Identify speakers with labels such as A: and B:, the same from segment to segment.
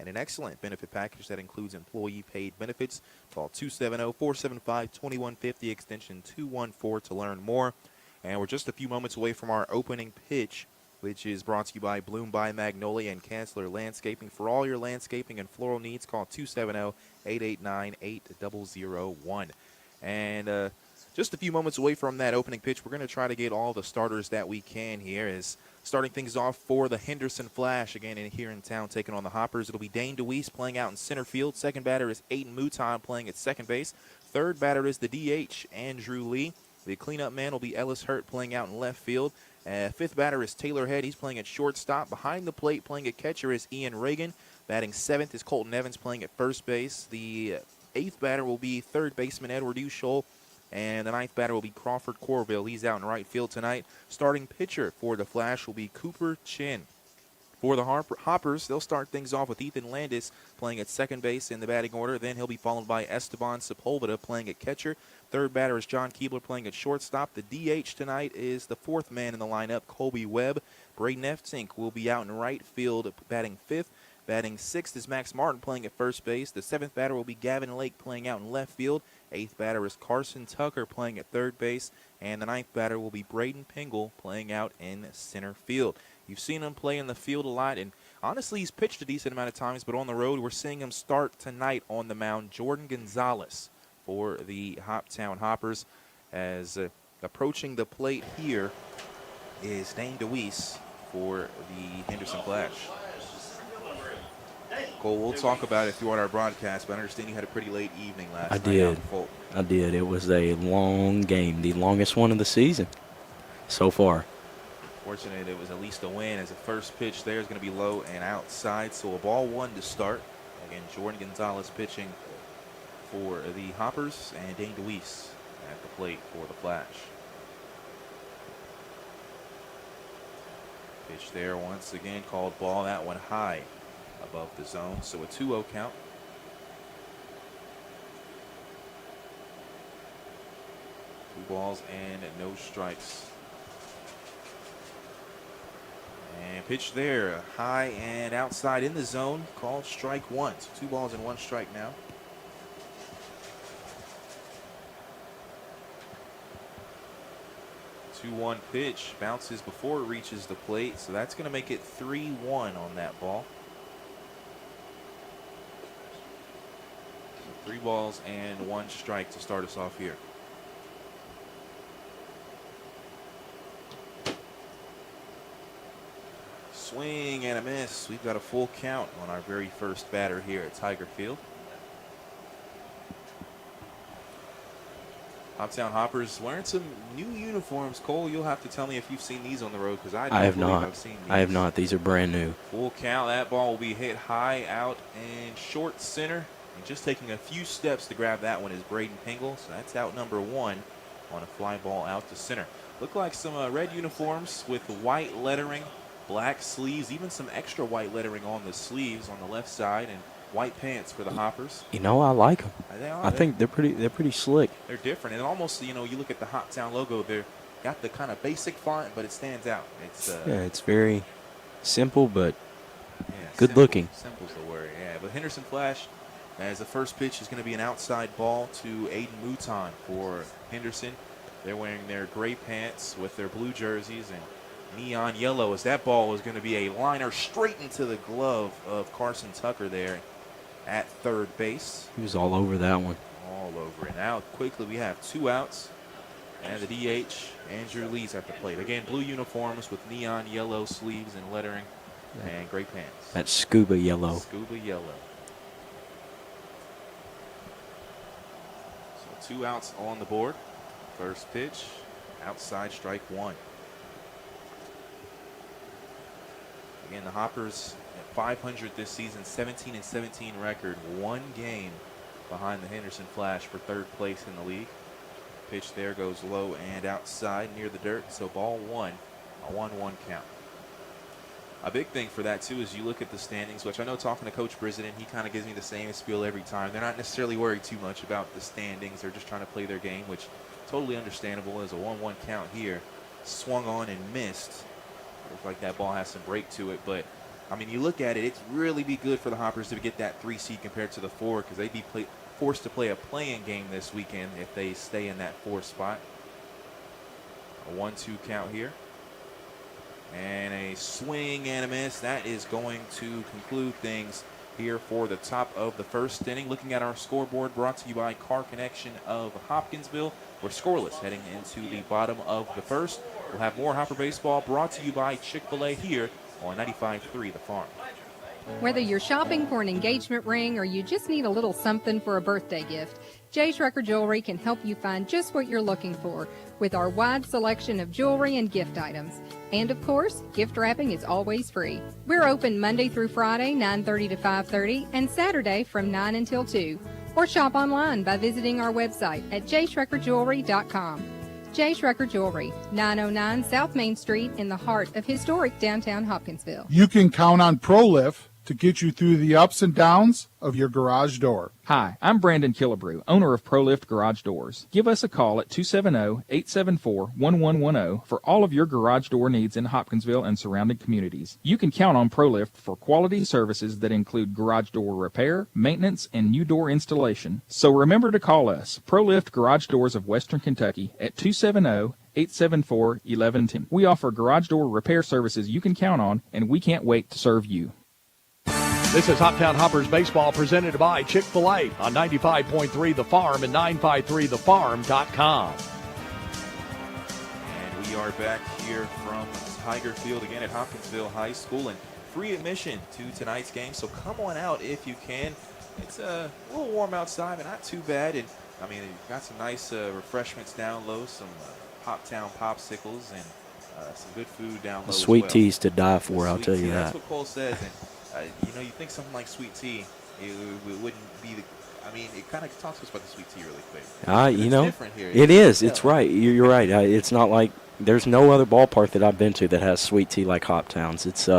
A: and an excellent benefit package that includes employee paid benefits. Call 270-475-2150 extension 214 to learn more. And we're just a few moments away from our opening pitch, which is brought to you by Bloom by Magnolia and Chancellor Landscaping. For all your landscaping and floral needs, call 270-889-8001. And just a few moments away from that opening pitch, we're going to try to get all the starters that we can here. As starting things off for the Henderson Flash, again here in town, taking on the Hoppers. It'll be Dane DeWeese playing out in center field. Second batter is Aiden Mouton playing at second base. Third batter is the DH, Andrew Lee. The cleanup man will be Ellis Hurt playing out in left field. Fifth batter is Taylor Head. He's playing at shortstop. Behind the plate playing at catcher is Ian Reagan. Batting seventh is Colton Evans playing at first base. The eighth batter will be third baseman Edward Ushol. And the ninth batter will be Crawford Corville. He's out in right field tonight. Starting pitcher for the Flash will be Cooper Chin. For the Hoppers, they'll start things off with Ethan Landis playing at second base in the batting order. Then he'll be followed by Esteban Sepulveda playing at catcher. Third batter is John Keebler playing at shortstop. The DH tonight is the fourth man in the lineup, Colby Webb. Braden Eftink will be out in right field batting fifth. Batting sixth is Max Martin playing at first base. The seventh batter will be Gavin Lake playing out in left field. Eighth batter is Carson Tucker playing at third base. And the ninth batter will be Braden Pingle playing out in center field. You've seen him play in the field a lot, and honestly, he's pitched a decent amount of times, but on the road, we're seeing him start tonight on the mound. Jordan Gonzalez for the Hoptown Hoppers. As approaching the plate here is Dane DeWeese for the Henderson Flash. Cole, we'll talk about it throughout our broadcast, but I understand you had a pretty late evening last night.
B: I did. It was a long game, the longest one of the season so far.
A: Fortunate it was at least a win, as the first pitch there is going to be low and outside. So a ball one to start. Again, Jordan Gonzalez pitching for the Hoppers, and Dane DeWeese at the plate for the Flash. Pitch there once again called ball. That one high above the zone. So a 2-0 count. Two balls and no strikes. And pitch there, high and outside in the zone, called strike one. So 2 balls and 1 strike now. Two-one pitch, bounces before it reaches the plate, so that's going to make it 3-1 on that ball. So 3 balls and 1 strike to start us off here. Swing and a miss. We've got a full count on our very first batter here at Tiger Field. Hoptown Hoppers wearing some new uniforms. Cole, you'll have to tell me if you've seen these on the road, because I
B: have not.
A: I've seen these.
B: I have not. These are brand new.
A: Full count. That ball will be hit high out and short center. And just taking a few steps to grab that one is Braden Pingle. So that's out number 1 on a fly ball out to center. Look like some red uniforms with white lettering. Black sleeves, even some extra white lettering on the sleeves on the left side, and white pants for the Hoppers.
B: You know, I like them.
A: They are.
B: I think they're pretty slick.
A: They're different, and almost, you know, you look at the Hoptown logo, they're got the kind of basic font, but it stands out. It's
B: yeah, it's very simple, but
A: yeah,
B: good looking.
A: Simple's the word. Yeah, but Henderson Flash, as the first pitch is going to be an outside ball to Aiden Mouton for Henderson. They're wearing their gray pants with their blue jerseys and neon yellow, as that ball was going to be a liner straight into the glove of Carson Tucker there at third base.
B: He was all over that one.
A: All over it. Now quickly we have 2 outs, and the DH, Andrew Lee's at the plate. Again, blue uniforms with neon yellow sleeves and lettering, and gray pants.
B: That's scuba yellow.
A: Scuba yellow. So 2 outs on the board. First pitch, outside, strike 1. Again, the Hoppers at 500 this season, 17-17 record, 1 game behind the Henderson Flash for third place in the league. Pitch there goes low and outside near the dirt, so ball 1, a 1-1 count. A big thing for that, too, is you look at the standings, which I know talking to Coach Brisenden, he kind of gives me the same spiel every time. They're not necessarily worried too much about the standings. They're just trying to play their game, which totally understandable. As a 1-1 count here, swung on and missed. Looks like that ball has some break to it, but I mean, you look at it, it's really be good for the Hoppers to get that 3 seed compared to the 4 because they'd be forced to play a play-in game this weekend if they stay in that 4 spot. A 1-2 count here. And a swing and a miss. That is going to conclude things here for the top of the first inning. Looking at our scoreboard, brought to you by Car Connection of Hopkinsville. We're scoreless heading into the bottom of the first. We'll have more Hopper baseball brought to you by Chick-fil-A here on 95.3 The Farm.
C: Whether you're shopping for an engagement ring or you just need a little something for a birthday gift, J. Schrecker Jewelry can help you find just what you're looking for with our wide selection of jewelry and gift items. And of course, gift wrapping is always free. We're open Monday through Friday, 9:30 to 5:30, and Saturday from 9 until 2. Or shop online by visiting our website at jschreckerjewelry.com. J. Schrecker Jewelry, 909 South Main Street in the heart of historic downtown Hopkinsville.
D: You can count on ProLift to get you through the ups and downs of your garage door.
E: Hi, I'm Brandon Killebrew, owner of ProLift Garage Doors. Give us a call at 270-874-1110 for all of your garage door needs in Hopkinsville and surrounding communities. You can count on ProLift for quality services that include garage door repair, maintenance, and new door installation. So remember to call us, ProLift Garage Doors of Western Kentucky, at 270-874-1110. We offer garage door repair services you can count on, and we can't wait to serve you.
F: This is Hoptown Hoppers baseball presented by Chick-fil-A on 95.3 The Farm and 953thefarm.com.
A: And we are back here from Tiger Field again at Hopkinsville High School, and free admission to tonight's game, so come on out if you can. It's a little warm outside, but not too bad. And I mean, you've got some nice refreshments down low, some Hoptown popsicles, and some good food down low.
B: Sweet
A: as well.
B: teas to die for, I'll tell you that.
A: That's what Cole says. And you think something like sweet tea, it wouldn't be the. I mean, it kind of talks to us about the sweet tea really quick.
B: It's
A: different here.
B: It is. It's right. You're right. It's not like there's no other ballpark that I've been to that has sweet tea like Hoptown's. It's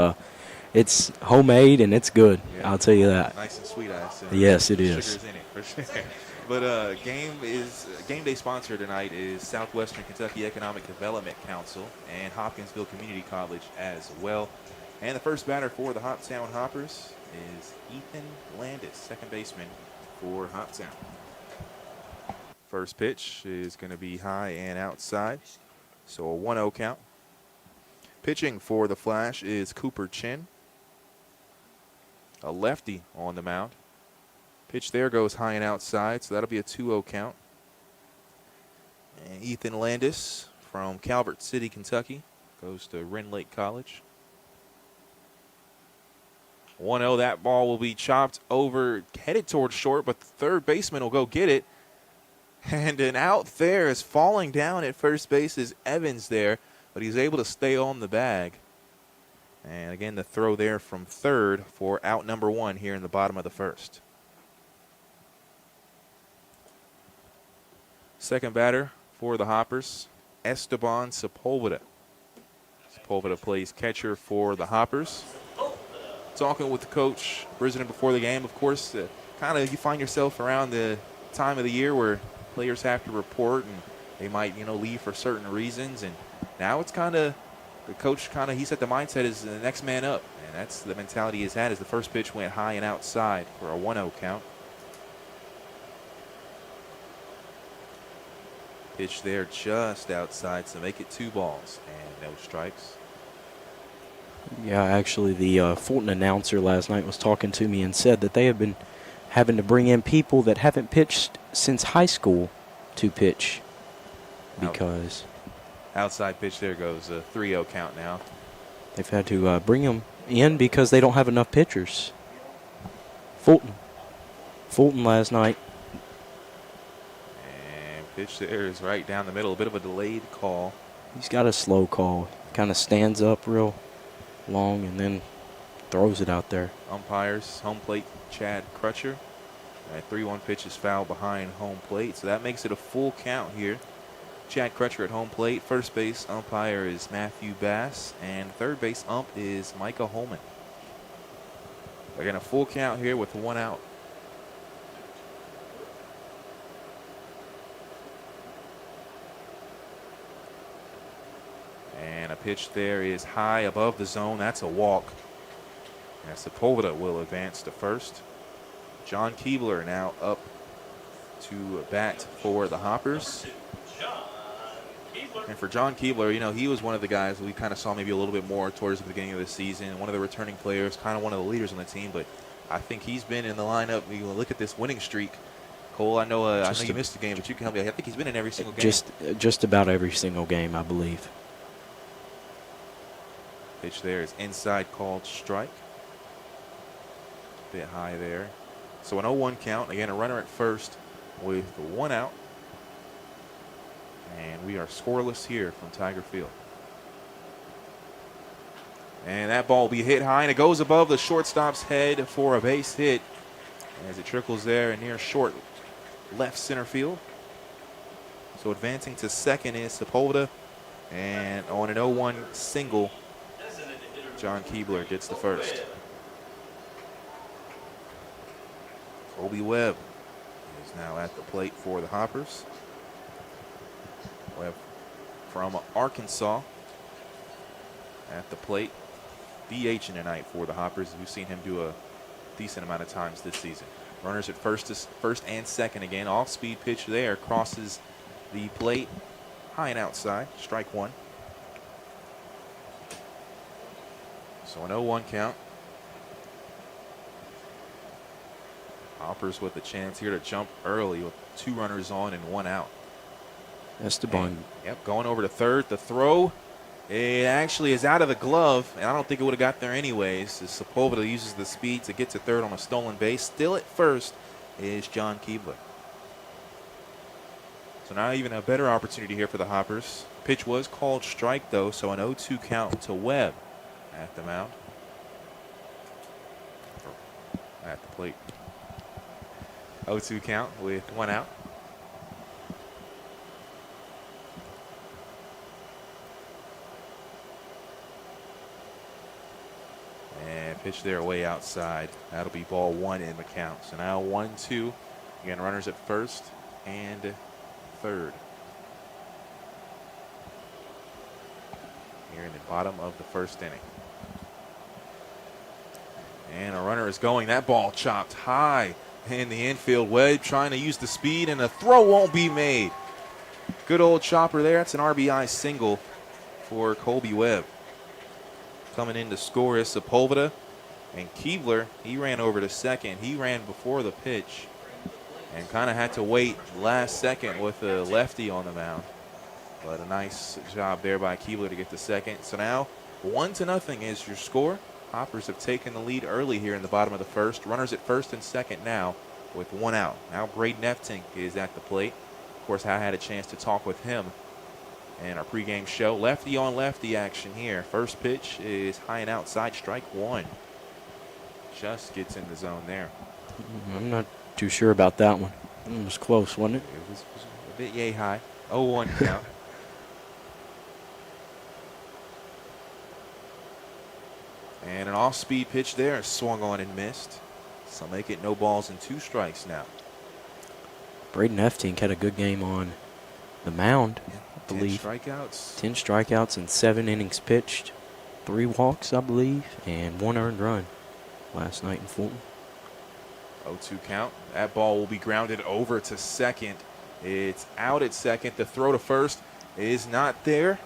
B: homemade and it's good. Yeah. I'll tell you that.
A: Nice and sweet, I assume.
B: Yes, it is.
A: Sugar's in it for sure. But game day sponsor tonight is Southwestern Kentucky Economic Development Council and Hopkinsville Community College as well. And the first batter for the Hoptown Hoppers is Ethan Landis, second baseman for Hoptown. First pitch is going to be high and outside, so a 1-0 count. Pitching for the Flash is Cooper Chin, a lefty on the mound. Pitch there goes high and outside, so that'll be a 2-0 count. And Ethan Landis from Calvert City, Kentucky, goes to Wren Lake College. 1-0, that ball will be chopped over, headed towards short, but the third baseman will go get it. And an out there is falling down at first base is Evans there, but he's able to stay on the bag. And again, the throw there from third for out number 1 here in the bottom of the first. Second batter for the Hoppers, Esteban Sepulveda. Sepulveda plays catcher for the Hoppers. Talking with the coach, Brisbane, before the game, of course, kind of you find yourself around the time of the year where players have to report and they might, leave for certain reasons. And now it's kind of, the coach he said the mindset is the next man up. And that's the mentality he's had as the first pitch went high and outside for a 1-0 count. Pitch there just outside to make it 2 balls and no strikes.
B: Yeah, actually, the Fulton announcer last night was talking to me and said that they have been having to bring in people that haven't pitched since high school to pitch because
A: outside pitch there goes a 3-0 count now.
B: They've had to bring them in because they don't have enough pitchers. Fulton last night.
A: And pitch there is right down the middle, a bit of a delayed call.
B: He's got a slow call. Kind of stands up real long and then throws it out there.
A: Umpires, home plate, Chad Crutcher. That 3-1 pitch is foul behind home plate, so that makes it a full count here. Chad Crutcher at home plate. First base umpire is Matthew Bass, and third base ump is Micah Holman. Again, a full count here with 1 out. And a pitch there is high above the zone. That's a walk. And Sepulveda will advance to first. John Keebler now up to bat for the Hoppers. And for John Keebler, you know, he was one of the guys we kind of saw maybe a little bit more towards the beginning of the season. One of the returning players, kind of one of the leaders on the team. But I think he's been in the lineup. You look at this winning streak. Cole, I know you missed the game, but you can help me. I think he's been in every single game.
B: Just about every single game, I believe.
A: Pitch there is inside, called strike. Bit high there. So an 0-1 count. Again, a runner at first with 1 out. And we are scoreless here from Tiger Field. And that ball will be hit high, and it goes above the shortstop's head for a base hit as it trickles there near short left center field. So advancing to second is Sepulveda, and on an 0-1 single, John Keebler gets the first. Colby Webb is now at the plate for the Hoppers. Webb from Arkansas at the plate. DHing tonight for the Hoppers. We've seen him do a decent amount of times this season. Runners at first and second again. Off-speed pitch there. Crosses the plate. High and outside. Strike one. So an 0-1 count. Hoppers with a chance here to jump early with 2 runners on and 1 out.
B: Esteban.
A: Yep, going over to third. The throw, it actually is out of the glove, and I don't think it would have got there anyways. As Sepulveda uses the speed to get to third on a stolen base. Still at first is John Keebler. So now even a better opportunity here for the Hoppers. Pitch was called strike, though, so an 0-2 count to Webb at the mound. At the plate. 0-2 count with 1 out. And pitch there way outside. That'll be ball 1 in the count. So now 1-2. Again, runners at first and third. Here in the bottom of the first inning. And a runner is going. That ball chopped high in the infield. Webb trying to use the speed, and a throw won't be made. Good old chopper there. That's an RBI single for Colby Webb. Coming in to score is Sepulveda. And Keebler, he ran over to second. He ran before the pitch and kind of had to wait last second with a lefty on the mound. But a nice job there by Keebler to get to second. So now 1-0 is your score. Hoppers have taken the lead early here in the bottom of the first. Runners at first and second now with 1 out. Now Braden Eftink is at the plate. Of course, I had a chance to talk with him in our pregame show. Lefty on lefty action here. First pitch is high and outside, strike one. Just gets in the zone there.
B: I'm not too sure about that one. It was close, wasn't it?
A: It was a bit yay high. 0-1 count. And an off-speed pitch there, swung on and missed. So make it no balls and 2 strikes now.
B: Braden Eftink had a good game on the mound, I believe.
A: 10 strikeouts.
B: 10 strikeouts and 7 innings pitched. 3 walks, I believe, and 1 earned run last night in Fulton.
A: 0-2 count. That ball will be grounded over to second. It's out at second. The throw to first is not there.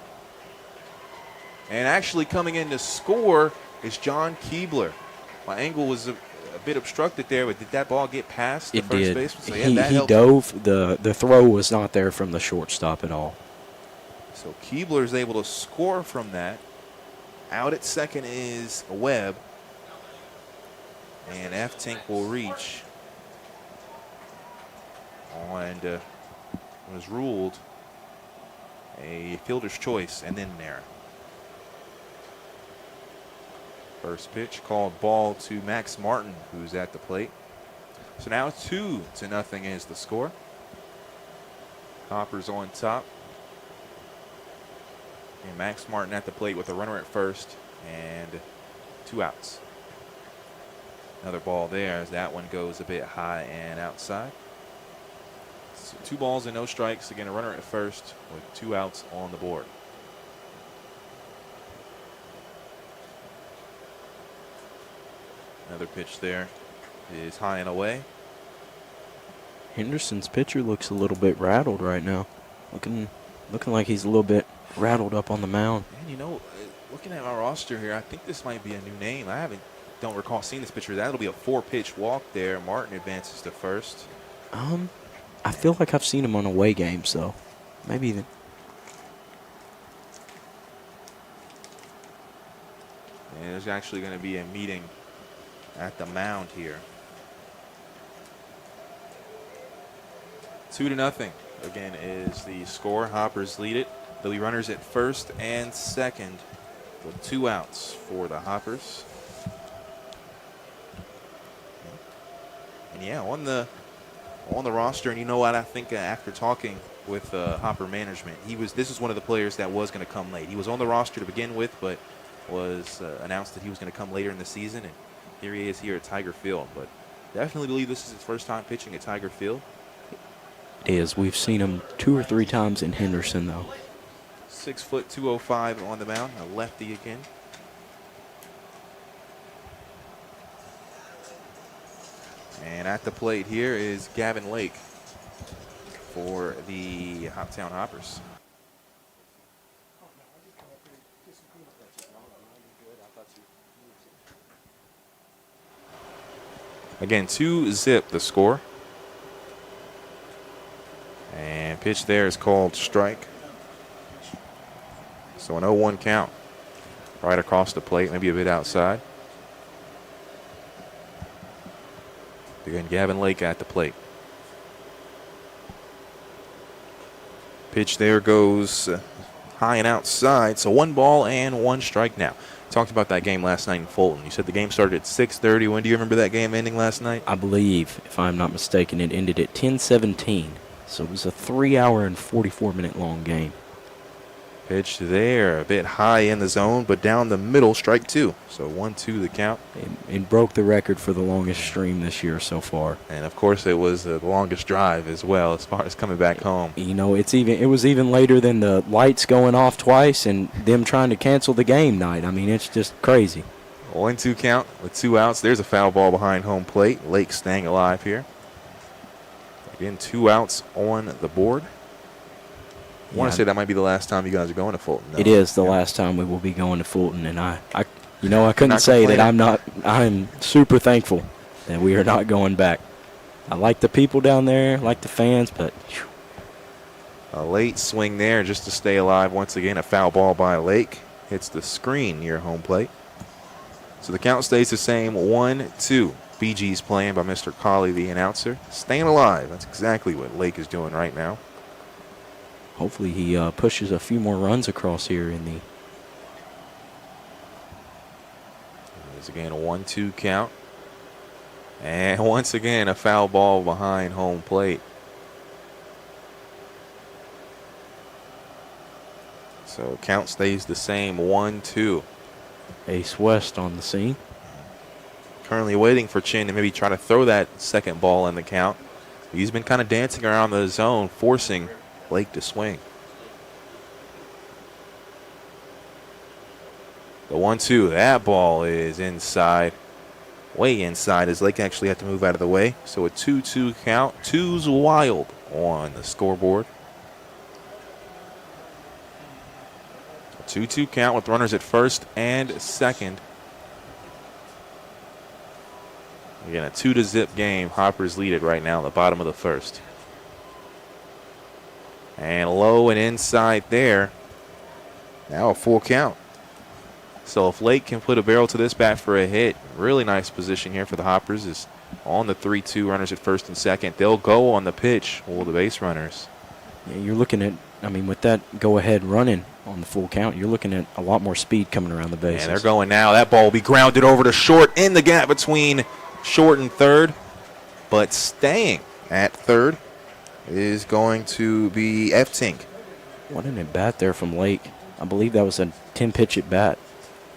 A: And actually coming in to score is John Keebler. My angle was a bit obstructed there, but did that ball get past the first baseman? So, yeah,
B: he dove. The throw was not there from the shortstop at all.
A: So Keebler is able to score from that. Out at second is Webb. And Eftink will reach. And was ruled a fielder's choice and then an error. First pitch called ball to Max Martin, who's at the plate. So now 2-0 is the score. Hoppers on top. And Max Martin at the plate with a runner at first and 2 outs. Another ball there as that one goes a bit high and outside. So 2 balls and no strikes. Again, a runner at first with 2 outs on the board. Another pitch there is high and away.
B: Henderson's pitcher looks a little bit rattled right now. Looking like he's a little bit rattled up on the mound.
A: And you know, looking at our roster here, I think this might be a new name. Don't recall seeing this pitcher. That'll be a 4-pitch walk there. Martin advances to first.
B: I feel like I've seen him on away games, though. Maybe the.
A: And there's actually going to be a meeting at the mound here. 2-0. Again, is the score. Hoppers lead it. There'll be runners at first and second with 2 outs for the Hoppers. And yeah, on the roster, and you know what, I think after talking with Hopper management, this is one of the players that was going to come late. He was on the roster to begin with, but was announced that he was going to come later in the season, and here he is here at Tiger Field. But definitely believe this is his first time pitching at Tiger Field.
B: It is. We've seen him 2 or 3 times in Henderson, though.
A: 6 foot 205 on the mound, a lefty again. And at the plate here is Gavin Lake for the Hoptown Hoppers. Again, 2-0 the score. And pitch there is called strike. So an 0-1 count. Right across the plate, maybe a bit outside. Again, Gavin Lake at the plate. Pitch there goes high and outside. So 1 ball and 1 strike now. Talked about that game last night in Fulton. You said the game started at 6:30. When do you remember that game ending last night?
B: I believe, if I'm not mistaken, it ended at 10:17. So it was a 3-hour and 44-minute long game.
A: Pitch there, a bit high in the zone, but down the middle, strike 2. So 1-2 the count.
B: It broke the record for the longest stream this year so far.
A: And of course, it was the longest drive as well, as far as coming back home.
B: You know, it was even later than the lights going off twice and them trying to cancel the game night. I mean, it's just crazy.
A: 1-2 count with 2 outs. There's a foul ball behind home plate. Lake staying alive here. Again, 2 outs on the board. I want to say that might be the last time you guys are going to Fulton. No.
B: It is the last time we will be going to Fulton, and I couldn't say that I'm super thankful that we are not going back. I like the people down there, like the fans, but whew.
A: A late swing there just to stay alive. Once again, a foul ball by Lake. Hits the screen near home plate. So the count stays the same, 1-2. BG's playing by Mr. Colley, the announcer. Staying alive. That's exactly what Lake is doing right now.
B: Hopefully he pushes a few more runs across here in the.
A: There's again a 1-2 count. And once again, a foul ball behind home plate. So count stays the same, 1-2.
B: Ace West on the scene.
A: Currently waiting for Chin to maybe try to throw that second ball in the count. He's been kind of dancing around the zone, forcing Lake to swing. The 1-2, that ball is inside, way inside, as Lake actually had to move out of the way. So a 2-2 count, 2's wild on the scoreboard. A 2-2 count with runners at first and second. Again, a 2-0 game. Hoppers lead it right now in the bottom of the first. And low and inside there. Now a full count. So if Lake can put a barrel to this bat for a hit, really nice position here for the Hoppers is on the 3-2, runners at first and second. They'll go on the pitch, the base runners.
B: Yeah, you're looking at, with that go-ahead running on the full count, you're looking at a lot more speed coming around the bases.
A: And they're going now. That ball will be grounded over to short in the gap between short and third. But staying at third is going to be F-Tink.
B: What an at-bat there from Lake. I believe that was a 10-pitch at-bat.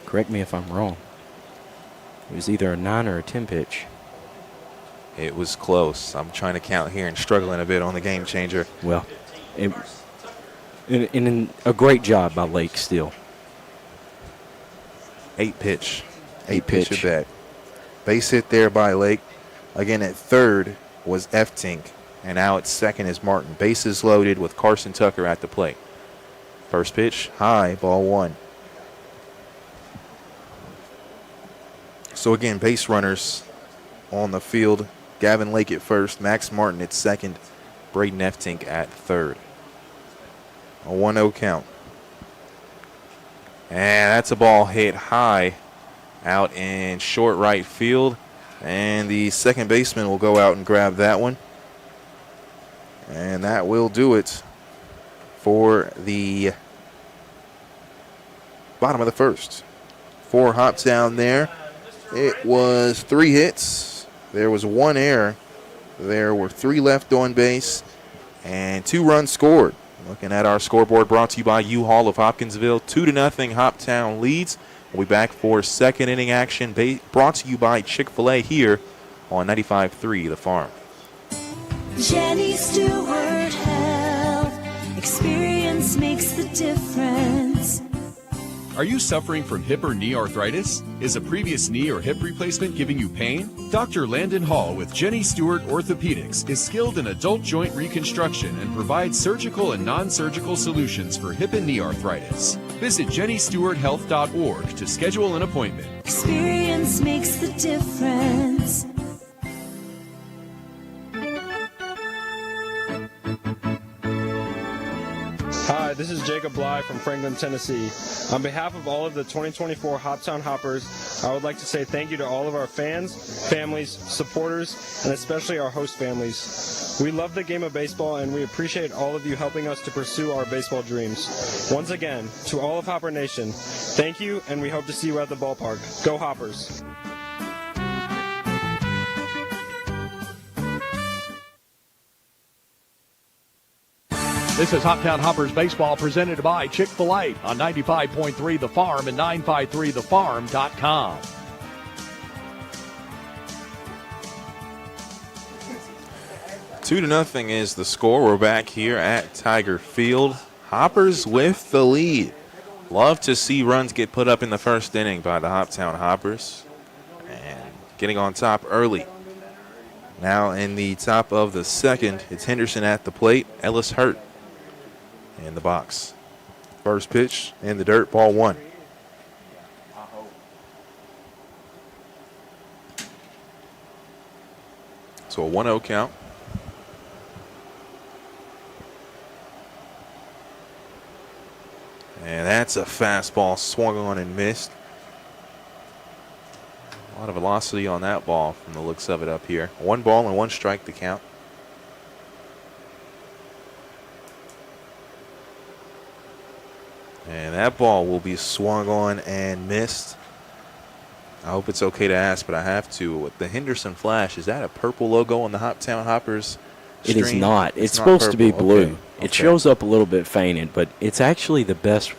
B: Correct me if I'm wrong. It was either a 9 or a 10 pitch.
A: It was close. I'm trying to count here and struggling a bit on the game changer.
B: Well, in a great job by Lake still.
A: 8 pitch at bat. Base hit there by Lake. Again, at third was F-Tink. And now at second is Martin. Bases loaded with Carson Tucker at the plate. First pitch, high, ball one. So again, base runners on the field. Gavin Lake at first, Max Martin at second, Braden F-Tink at third. A 1-0 count. And that's a ball hit high out in short right field. And the second baseman will go out and grab that one. And that will do it for the bottom of the first. 4 Hoptown there. It was 3 hits. There was 1 error. There were 3 left on base and 2 runs scored. Looking at our scoreboard, brought to you by U-Haul of Hopkinsville. 2-0 Hoptown leads. We'll be back for second inning action, brought to you by Chick-fil-A here on 95.3 The Farm.
G: Jenny Stewart Health. Experience makes the difference.
H: Are you suffering from hip or knee arthritis? Is a previous knee or hip replacement giving you pain? Dr. Landon Hall with Jenny Stewart Orthopedics is skilled in adult joint reconstruction and provides surgical and non-surgical solutions for hip and knee arthritis. Visit JennyStewartHealth.org to schedule an appointment.
G: Experience makes the difference.
I: Hi, this is Jacob Bly from Franklin, Tennessee. On behalf of all of the 2024 Hoptown Hoppers, I would like to say thank you to all of our fans, families, supporters, and especially our host families. We love the game of baseball, and we appreciate all of you helping us to pursue our baseball dreams. Once again, to all of Hopper Nation, thank you, and we hope to see you at the ballpark. Go Hoppers!
F: This is Hoptown Hoppers Baseball presented by Chick-fil-A on 95.3 The Farm and 953thefarm.com.
A: Two to nothing is the score. We're back here at Tiger Field. Hoppers with the lead. Love to see runs get put up in the first inning by the Hoptown Hoppers. And getting on top early. Now in the top of the second, it's Henderson at the plate. Ellis Hurt in the box. First pitch in the dirt, ball one. So a 1-0 count. And that's a fastball swung on and missed. A lot of velocity on that ball from the looks of it up here. 1 ball and 1 strike to count. And that ball will be swung on and missed. I hope it's okay to ask, but I have to. With the Henderson flash, is that a purple logo on the Hoptown Hoppers
B: It
A: stream?
B: is not. It's
A: not
B: supposed to be
A: purple.
B: blue.
A: Okay.
B: It shows up a little bit faded, but it's actually the best.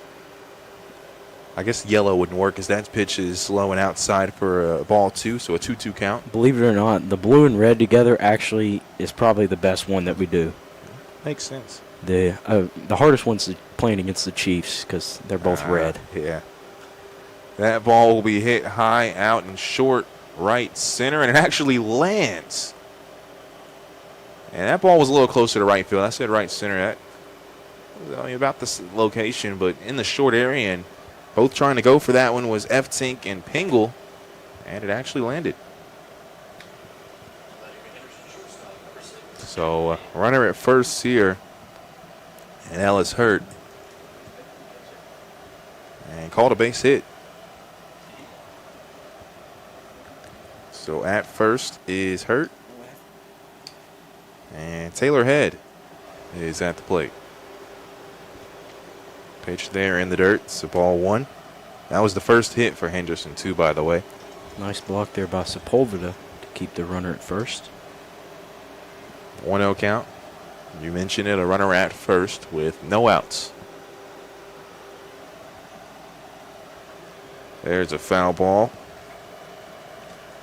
A: I guess yellow wouldn't work because that pitch is low and outside for a ball 2, so a 2-2 count.
B: Believe it or not, the blue and red together actually is probably the best one that we do.
A: Makes sense.
B: The hardest one's playing against the Chiefs because they're both red.
A: Yeah. That ball will be hit high out in short right center, and it actually lands. And that ball was a little closer to right field. I said right center. That was about this location, but in the short area, and both trying to go for that one was F-Tink and Pingle, and it actually landed. So runner at first here, and Ellis Hurt, and called a base hit. So at first is Hurt, and Taylor Head is at the plate. Pitch there in the dirt. It's a ball 1. That was the first hit for Henderson, too, by the way.
B: Nice block there by Sepulveda to keep the runner at first.
A: 1-0 count. You mentioned it, a runner at first with no outs. There's a foul ball.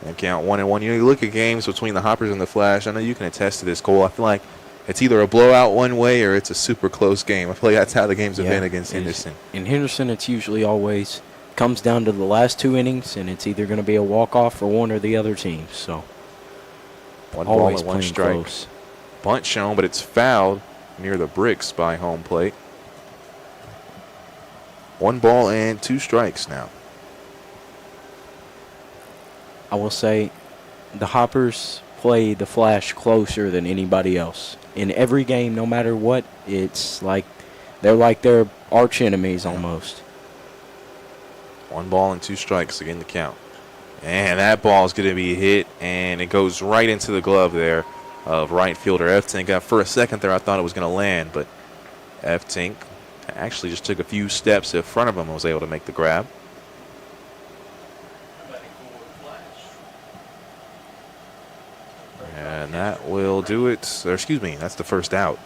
A: And count 1-1. You look at games between the Hoppers and the Flash. I know you can attest to this, Cole. I feel like it's either a blowout one way or it's a super close game. I feel like that's how the games have been against Henderson.
B: In Henderson, it's usually always comes down to the last 2 innings, and it's either going to be a walk-off for one or the other team. So
A: One ball
B: always
A: and one
B: playing
A: strike.
B: close.
A: Bunt shown, but it's fouled near the bricks by home plate. 1 ball and 2 strikes now.
B: I will say the Hoppers play the Flash closer than anybody else. In every game, no matter what, it's like they're like their arch enemies almost.
A: 1 ball and 2 strikes again to count. And that ball is going to be hit, and it goes right into the glove there of right fielder F-Tink. For a second there, I thought it was going to land, but F-Tink actually just took a few steps in front of him and was able to make the grab. And that will do it. Or excuse me, that's the first out.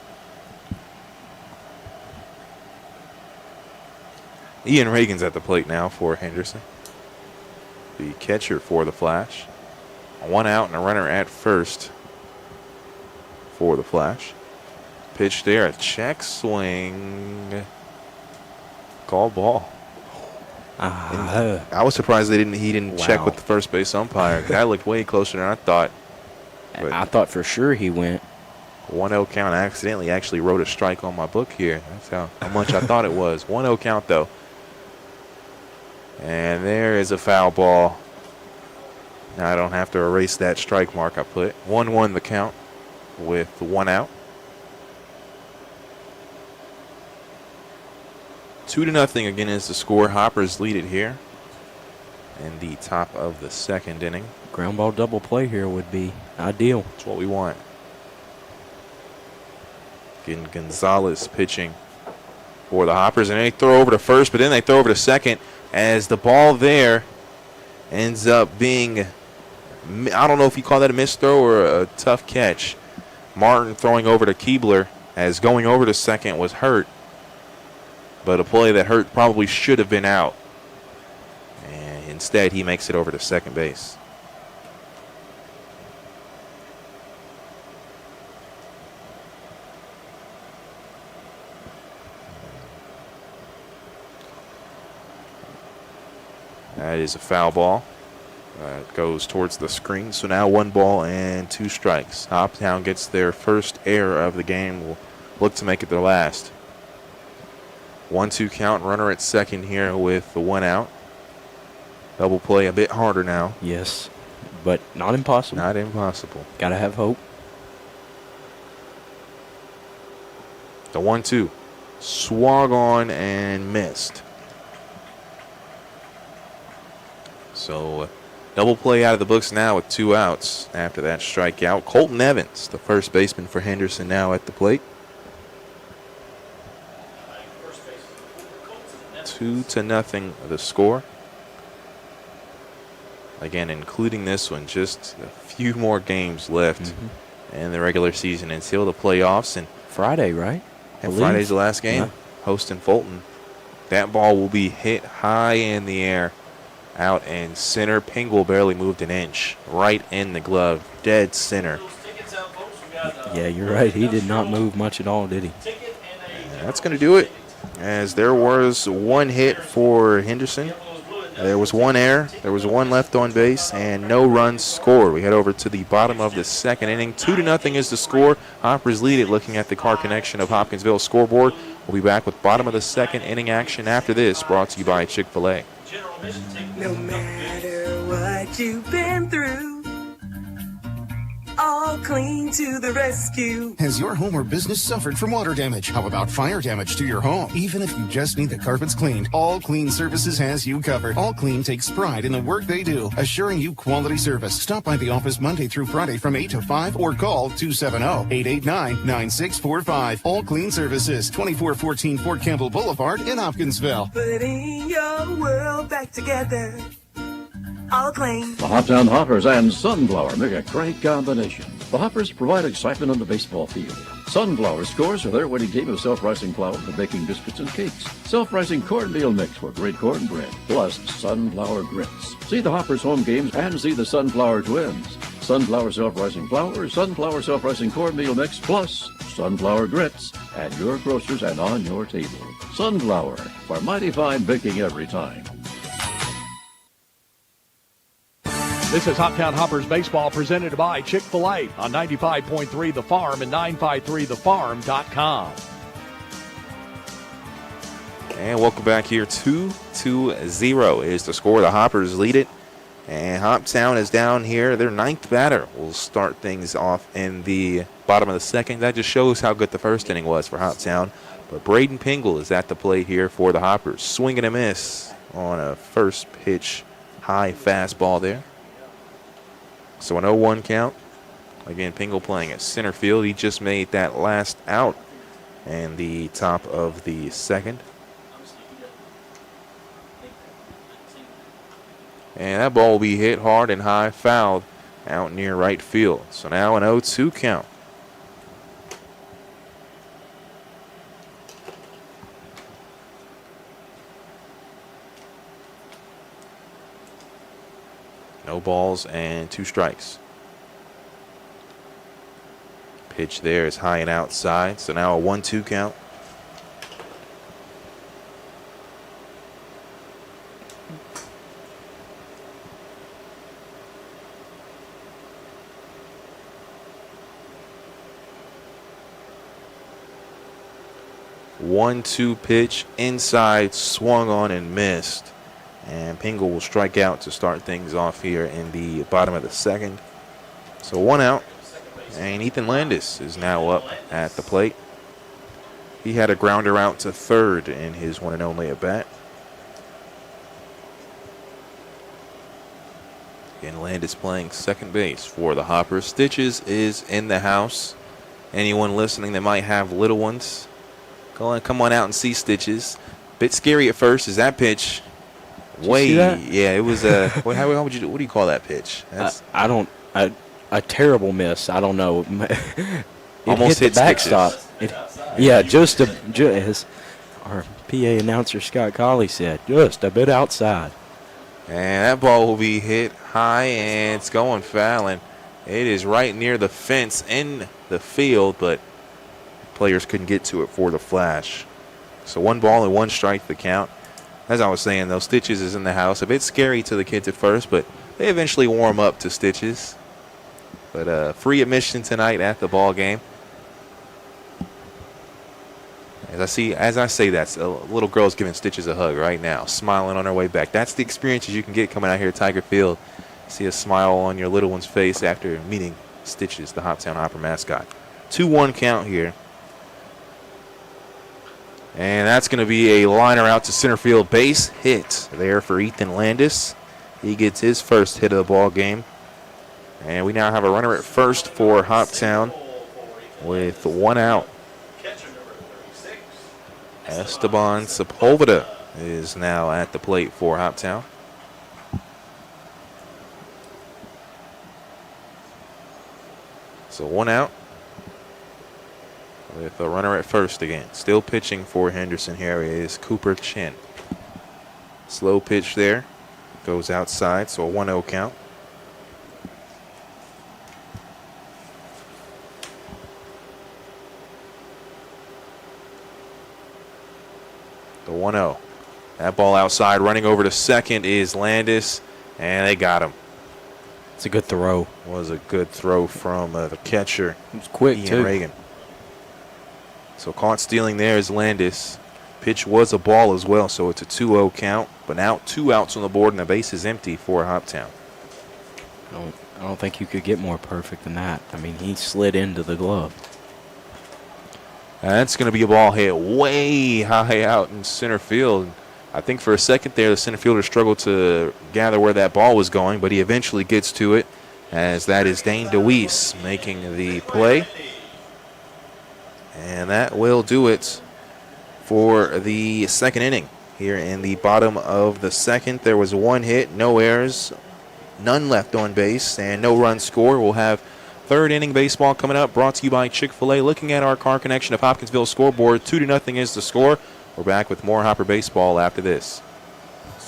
A: Ian Reagan's at the plate now for Henderson, the catcher for the Flash. 1 out and a runner at first for the Flash. Pitch there, a check swing. Called ball. I was surprised he didn't check with the first base umpire. That looked way closer than I thought. But
B: I thought for sure he went.
A: 1-0 count. I accidentally actually wrote a strike on my book here. That's how much I thought it was. 1-0 count, though. And there is a foul ball. Now I don't have to erase that strike mark I put. 1-1 the count with 1 out. 2-0 again is the score. Hoppers lead it here in the top of the 2nd inning.
B: Ground ball double play here would be ideal.
A: That's what we want. Again, Gonzalez pitching for the Hoppers, and they throw over to first, but then they throw over to second as the ball there ends up being, I don't know if you call that a missed throw or a tough catch. Martin throwing over to Keebler as going over to second was hurt, but a play that hurt probably should have been out. And instead, he makes it over to second base. That is a foul ball. It goes towards the screen. So now 1 ball and 2 strikes. Hoptown gets their first error of the game. Will look to make it their last. 1-2 count. Runner at second here with the 1 out. Double play a bit harder now.
B: Yes, but not impossible.
A: Not impossible.
B: Gotta have hope.
A: The 1-2. Swung on and missed. So double play out of the books now with 2 outs after that strikeout. Colton Evans, the first baseman for Henderson, now at the plate. 2-0 the score. Again, including this one, just a few more games left in the regular season until the playoffs. And
B: Friday, right?
A: And Friday's the last game, hosting Fulton. That ball will be hit high in the air. Out in center. Pingel barely moved an inch. Right in the glove. Dead center.
B: Yeah, you're right. He did not move much at all, did he?
A: And that's going to do it. As there was 1 hit for Henderson. There was 1 error. There was 1 left on base. And no runs scored. We head over to the bottom of the 2nd inning. 2-0 is the score. Hoppers lead it. Looking at the car connection of Hopkinsville scoreboard. We'll be back with bottom of the 2nd inning action after this. Brought to you by Chick-fil-A.
J: No matter what you've been through, All Clean to the rescue.
K: Has your home or business suffered from water damage? How about fire damage to your home? Even if you just need the carpets cleaned, All Clean Services has you covered. All Clean takes pride in the work they do, assuring you quality service. Stop by the office Monday through Friday from 8 to 5 or call 270-889-9645. All Clean Services, 2414 Fort Campbell Boulevard in Hopkinsville.
J: Putting your world back together. All Clean.
L: The Hoptown Hoppers and Sunflower make a great combination. The Hoppers provide excitement on the baseball field. Sunflower scores for their winning team of self-rising flour for baking biscuits and cakes. Self-rising cornmeal mix for great cornbread, plus sunflower grits. See the Hoppers home games and see the Sunflower Twins. Sunflower self-rising flour, sunflower self-rising cornmeal mix, plus sunflower grits at your grocers and on your table. Sunflower for mighty fine baking every time.
F: This is Hoptown Hoppers baseball presented by Chick-fil-A on 95.3 The Farm and 953thefarm.com.
A: And welcome back here. 2-0 is the score. The Hoppers lead it. And Hoptown is down here. Their ninth batter will start things off in the bottom of the second. That just shows how good the first inning was for Hoptown. But Braden Pingle is at the plate here for the Hoppers. Swing and a miss on a first pitch high fastball there. So an 0-1 count. Again, Pingle playing at center field. He just made that last out in the top of the second. And that ball will be hit hard and high, fouled out near right field. So now an 0-2 count. No balls and 2 strikes. Pitch there is high and outside. So now a 1-2 count. One-two pitch inside, swung on and missed. And Pingle will strike out to start things off here in the bottom of the second. So 1 out. And Ethan Landis is now up at the plate. He had a grounder out to third in his one and only at bat. And Landis playing second base for the Hoppers. Stitches is in the house. Anyone listening that might have little ones, come on out and see Stitches. Bit scary at first is that pitch. Yeah, it was what do you call that pitch?
B: A terrible miss. I don't know.
A: Almost hit the backstop.
B: As our PA announcer Scott Colley said, just a bit outside.
A: And that ball will be hit high, and it's going foul, and it is right near the fence in the field, but players couldn't get to it for the flash. So 1 ball and 1 strike the count. As I was saying, though, Stitches is in the house. A bit scary to the kids at first, but they eventually warm up to Stitches. But free admission tonight at the ball game. As I say that, a little girl's giving Stitches a hug right now, smiling on her way back. That's the experiences you can get coming out here at Tiger Field. See a smile on your little one's face after meeting Stitches, the Hoptown Hopper mascot. 2-1 count here. And that's going to be a liner out to center field. Base hit there for Ethan Landis. He gets his first hit of the ball game. And we now have a runner at first for Hoptown with 1 out. Esteban Sepulveda is now at the plate for Hoptown. So 1 out with a runner at first again. Still pitching for Henderson here is Cooper Chin. Slow pitch there. Goes outside, so a 1-0 count. The 1-0. That ball outside, running over to second is Landis, and they got him.
B: It's a good throw.
A: Was a good throw from the catcher.
B: It was quick,
A: Ian
B: too.
A: Reagan. So caught stealing there is Landis. Pitch was a ball as well, so it's a 2-0 count. But now 2 outs on the board, and the base is empty for Hoptown.
B: I don't think you could get more perfect than that. I mean, he slid into the glove.
A: That's going to be a ball hit way high out in center field. I think for a second there, the center fielder struggled to gather where that ball was going, but he eventually gets to it, as that is Dane DeWeese making the play. And that will do it for the second inning. Here in the bottom of the second, there was 1 hit, no errors, none left on base, and no run score. We'll have third inning baseball coming up, brought to you by Chick-fil-A. Looking at our Car Connection of Hopkinsville scoreboard, 2-0 is the score. We're back with more Hopper baseball after this.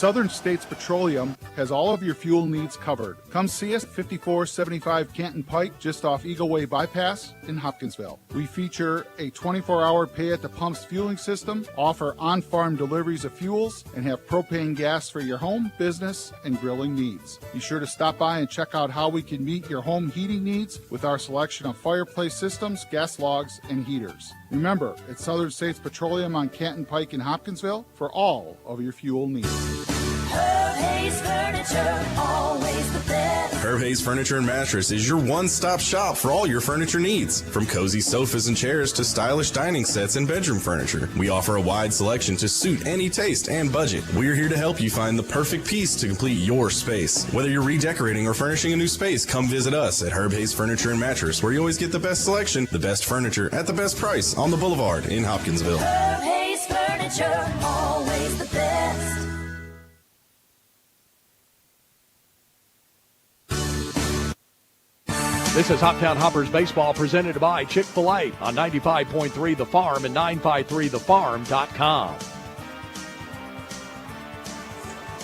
D: Southern States Petroleum has all of your fuel needs covered. Come see us at 5475 Canton Pike, just off Eagle Way Bypass in Hopkinsville. We feature a 24-hour pay-at-the-pumps fueling system, offer on-farm deliveries of fuels, and have propane gas for your home, business, and grilling needs. Be sure to stop by and check out how we can meet your home heating needs with our selection of fireplace systems, gas logs, and heaters. Remember, it's Southern States Petroleum on Canton Pike in Hopkinsville for all of your fuel needs.
G: Herb Hayes Furniture, always the best.
M: Herb Hayes Furniture and Mattress is your one-stop shop for all your furniture needs. From cozy sofas and chairs to stylish dining sets and bedroom furniture, we offer a wide selection to suit any taste and budget. We're here to help you find the perfect piece to complete your space. Whether you're redecorating or furnishing a new space, come visit us at Herb Hayes Furniture and Mattress, where you always get the best selection, the best furniture at the best price on the Boulevard in Hopkinsville.
G: Herb Hayes Furniture, always the best.
F: This is Hoptown Hoppers Baseball presented by Chick-fil-A on 95.3 The Farm and 953thefarm.com.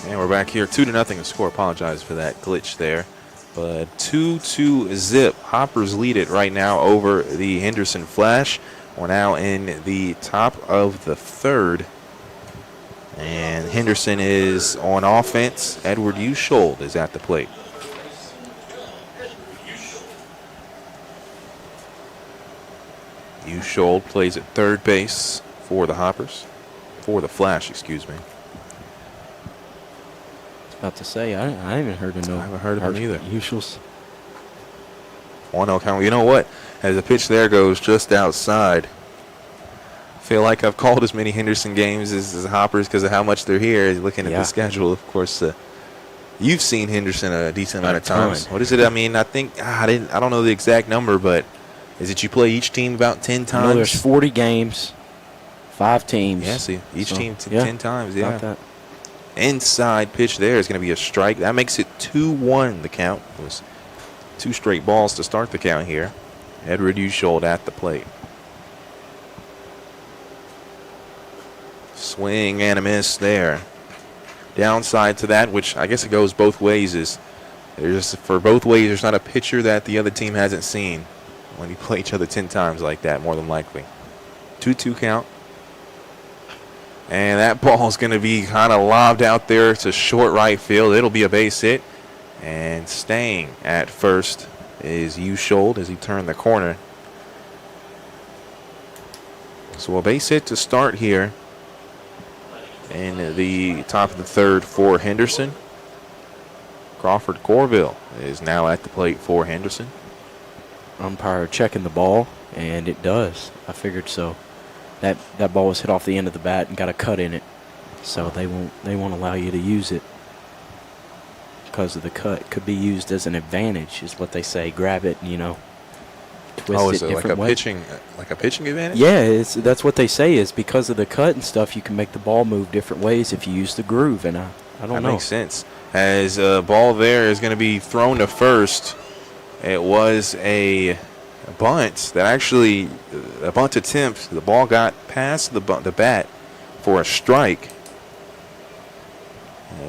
A: And we're back here, 2-0 the score. Apologize for that glitch there. But 2-2 zip. Hoppers lead it right now over the Henderson Flash. We're now in the top of the third. And Henderson is on offense. Edward Ushold is at the plate. Ushold plays at third base for the Hoppers. For the Flash, excuse me.
B: About to say, I haven't heard of no.
A: I haven't heard of him either.
B: Usuals.
A: 1-0 count. You know what? As the pitch there goes just outside, I feel like I've called as many Henderson games as Hoppers because of how much they're here. Looking at the schedule, of course, you've seen Henderson a decent amount of times. What is it? I mean, I think I don't know the exact number, but is it you play each team about 10 times?
B: No, there's 40 games, 5 teams.
A: Yeah, see, each team 10 times. Yeah.
B: About that.
A: Inside pitch there is going to be a strike. That makes it 2-1 the count. It was 2 straight balls to start the count here. Edward Ushold at the plate. Swing and a miss there. Downside to that, which I guess it goes both ways, is for both ways there's not a pitcher that the other team hasn't seen when you play each other 10 times like that, more than likely. 2-2 count. And that ball is going to be kind of lobbed out there to short right field. It'll be a base hit. And staying at first is Ushold as he turned the corner. So a base hit to start here in the top of the third for Henderson. Crawford Corville is now at the plate for Henderson.
B: Umpire checking the ball, and it does. I figured so. That ball was hit off the end of the bat and got a cut in it, so they won't allow you to use it because of the cut. Could be used as an advantage, is what they say. Grab it, twist it different way.
A: Like a pitching advantage?
B: Yeah, that's what they say, is because of the cut and stuff, you can make the ball move different ways if you use the groove, and I don't know.
A: That makes sense. As a ball there is going to be thrown to first. It was a bunt that actually, a bunt attempt. The ball got past the bat for a strike.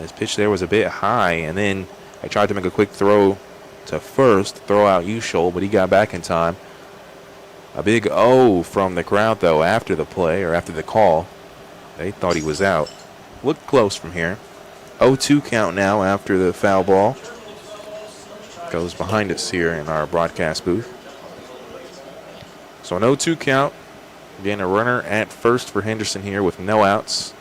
A: His pitch there was a bit high, and then I tried to make a quick throw to first, throw out Ushold, but he got back in time. A big O from the crowd, though, after the play, or after the call. They thought he was out. Looked close from here. 0-2 count now after the foul ball. Goes behind us here in our broadcast booth. So an 0-2 count. Again, a runner at first for Henderson here with no outs.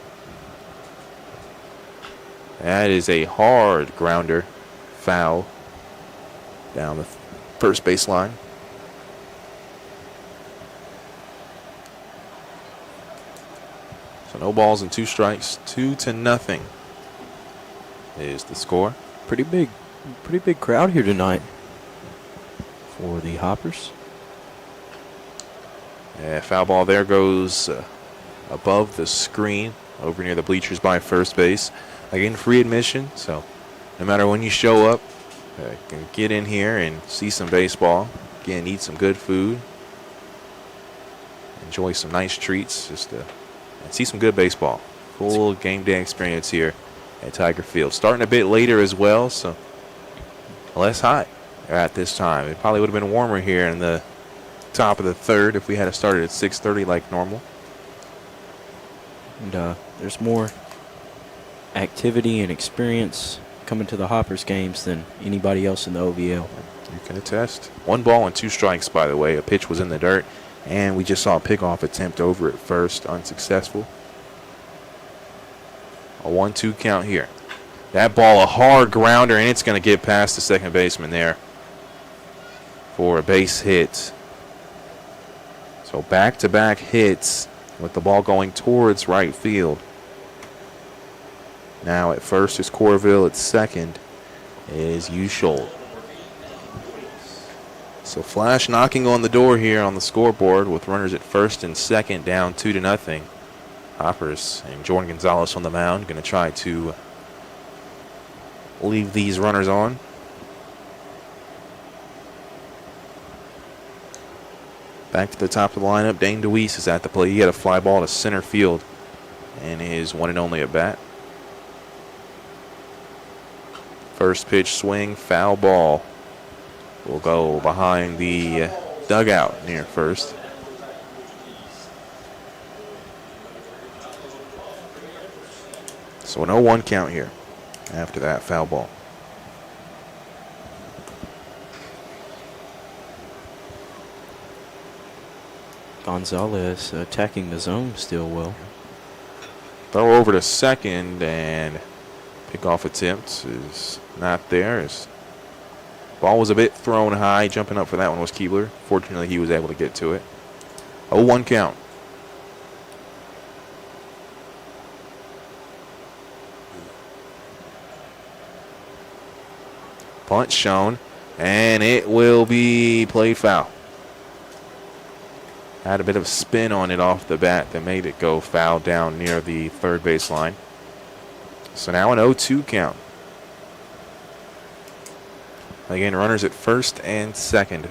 A: That is a hard grounder foul down the first baseline. So no balls and 2 strikes. 2-0 is the score.
B: Pretty big crowd here tonight for the Hoppers.
A: Yeah, foul ball there goes above the screen over near the bleachers by first base. Again, free admission, so no matter when you show up, you can get in here and see some baseball. Again, eat some good food. Enjoy some nice treats, and see some good baseball. Full game day experience here at Tiger Field. Starting a bit later as well, so less hot at this time. It probably would have been warmer here in the top of the third if we had started at 6:30 like normal.
B: And there's more activity and experience coming to the Hoppers games than anybody else in the OVL.
A: You can attest. 1 ball and 2 strikes, by the way. A pitch was in the dirt, and we just saw a pickoff attempt over at first, unsuccessful. A 1-2 count here. That ball, a hard grounder, and it's going to get past the second baseman there for a base hit. So back-to-back hits with the ball going towards right field. Now at first is Corville. At second is Ushold. So Flash knocking on the door here on the scoreboard with runners at first and second, down 2-0. Hoppers and Jordan Gonzalez on the mound, going to try to leave these runners on. Back to the top of the lineup, Dane DeWeese is at the plate. He had a fly ball to center field in his one and only at bat. First pitch swing, foul ball. Will go behind the dugout near first. So an 0-1 count here after that foul ball.
B: Gonzalez attacking the zone still well.
A: Throw over to second, and pickoff attempt is not there. His ball was a bit thrown high. Jumping up for that one was Keebler. Fortunately, he was able to get to it. 0-1 count. Punt shown, and it will be played foul. Had a bit of spin on it off the bat that made it go foul down near the third base line. So now an 0-2 count. Again, runners at first and second.